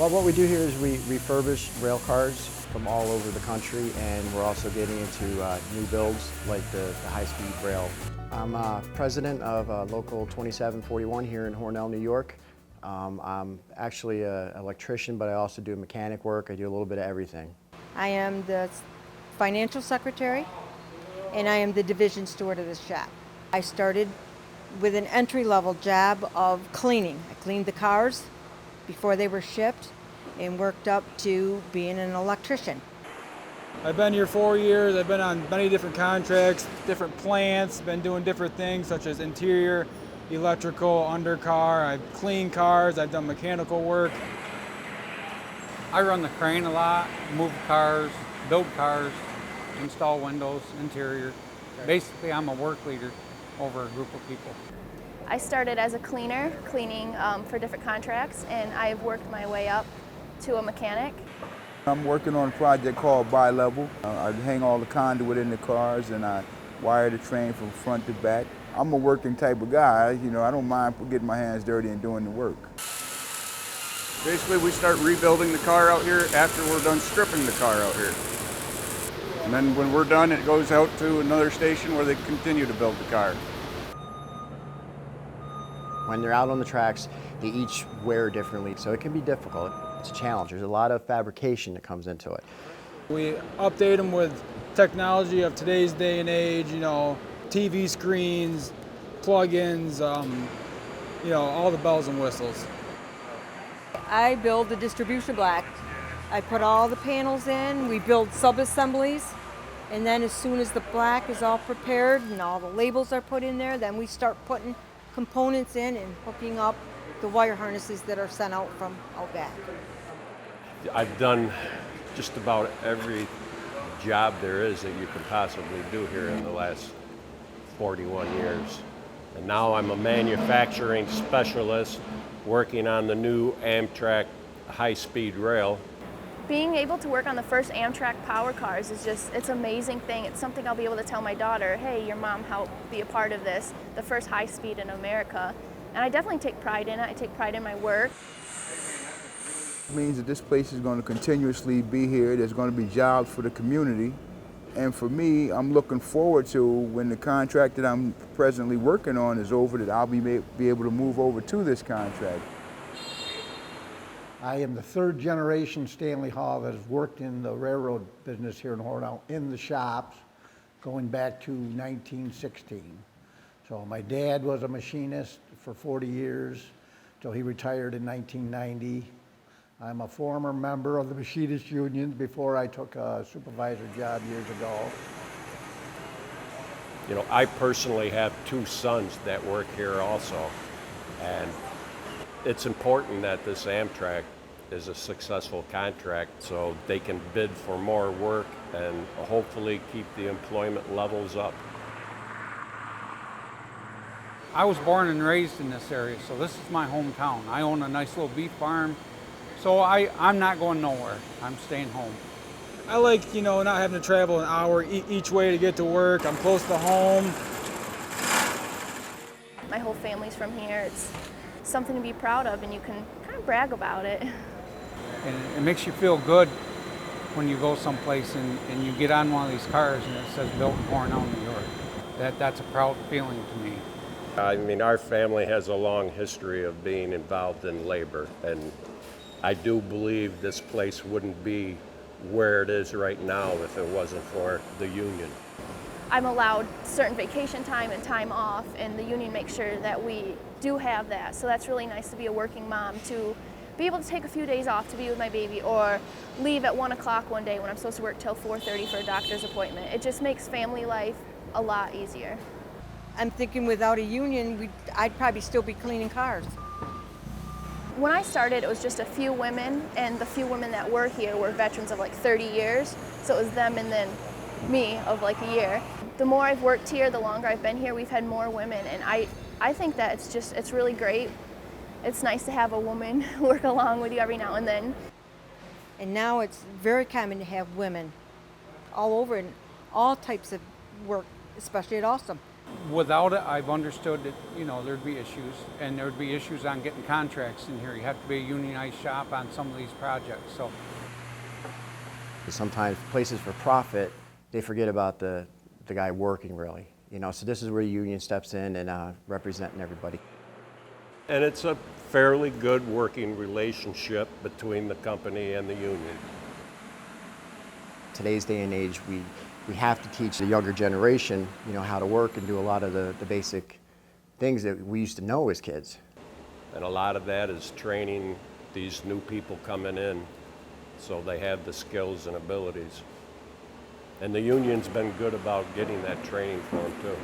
Well, what we do here is we refurbish rail cars from all over the country, and we're also getting into new builds like the high-speed rail. I'm president of Local 2741 here in Hornell, New York. I'm actually an electrician, but I also do mechanic work. I do a little bit of everything. I am the financial secretary, and I am the division steward of this shop. I started with an entry-level job of cleaning. I cleaned the cars before they were shipped and worked up to being an electrician. I've been here 4 years. I've been on many different contracts, different plants, been doing different things such as interior, electrical, undercar. I've cleaned cars, I've done mechanical work. I run the crane a lot, move cars, build cars, install windows, interior. Basically, I'm a work leader over a group of people. I started as a cleaner, cleaning for different contracts, and I've worked my way up to a mechanic. I'm working on a project called Bi-Level. I hang all the conduit in the cars and I wire the train from front to back. I'm a working type of guy, I don't mind getting my hands dirty and doing the work. Basically, we start rebuilding the car out here after we're done stripping the car out here. And then when we're done, it goes out to another station where they continue to build the car. When they're out on the tracks, they each wear differently, so it can be difficult. It's a challenge. There's a lot of fabrication that comes into it. We update them with technology of today's day and age, TV screens, plug-ins, all the bells and whistles. I build the distribution block. I put all the panels in, we build sub-assemblies, and then as soon as the block is all prepared and all the labels are put in there, then we start putting components in and hooking up the wire harnesses that are sent out from out back. I've done just about every job there is that you can possibly do here in the last 41 years. And now I'm a manufacturing specialist working on the new Amtrak high-speed rail. Being able to work on the first Amtrak power cars is it's an amazing thing. It's something I'll be able to tell my daughter, hey, your mom helped be a part of this, the first high speed in America. And I definitely take pride in it. I take pride in my work. It means that this place is going to continuously be here. There's going to be jobs for the community. And for me, I'm looking forward to when the contract that I'm presently working on is over, that I'll be able to move over to this contract. I am the third generation Stanley Hall that has worked in the railroad business here in Hornell, in the shops, going back to 1916. So my dad was a machinist for 40 years, till he retired in 1990. I'm a former member of the Machinist Union before I took a supervisor job years ago. I personally have 2 sons that work here also, and it's important that this Amtrak is a successful contract so they can bid for more work and hopefully keep the employment levels up. I was born and raised in this area, so this is my hometown. I own a nice little beef farm, so I'm not going nowhere. I'm staying home. I like, not having to travel an hour each way to get to work. I'm close to home. My whole family's from here. It's something to be proud of, and you can kind of brag about it. And it makes you feel good when you go someplace and you get on one of these cars and it says built in Hornell, New York. That's a proud feeling to me. I mean, our family has a long history of being involved in labor, and I do believe this place wouldn't be where it is right now if it wasn't for the union. I'm allowed certain vacation time and time off, and the union makes sure that we do have that. So that's really nice to be a working mom, to be able to take a few days off to be with my baby, or leave at 1 o'clock one day when I'm supposed to work till 4:30 for a doctor's appointment. It just makes family life a lot easier. I'm thinking without a union, I'd probably still be cleaning cars. When I started, it was just a few women, and the few women that were here were veterans of like 30 years. So it was them and then me of like a year. The more I've worked here, the longer I've been here, we've had more women, and I think that it's really great. It's nice to have a woman work along with you every now and then. And now it's very common to have women all over in all types of work, especially at Awesome. Without it, I've understood that, there'd be issues, and there'd be issues on getting contracts in here. You have to be a unionized shop on some of these projects, so. Sometimes places for profit, they forget about the guy working really. So this is where the union steps in and representing everybody. And it's a fairly good working relationship between the company and the union. Today's day and age, we have to teach the younger generation, how to work and do a lot of the basic things that we used to know as kids. And a lot of that is training these new people coming in so they have the skills and abilities. And the union's been good about getting that training for them too.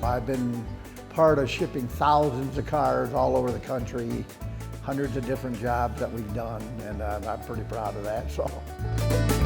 I've been part of shipping thousands of cars all over the country, hundreds of different jobs that we've done, and I'm pretty proud of that. So.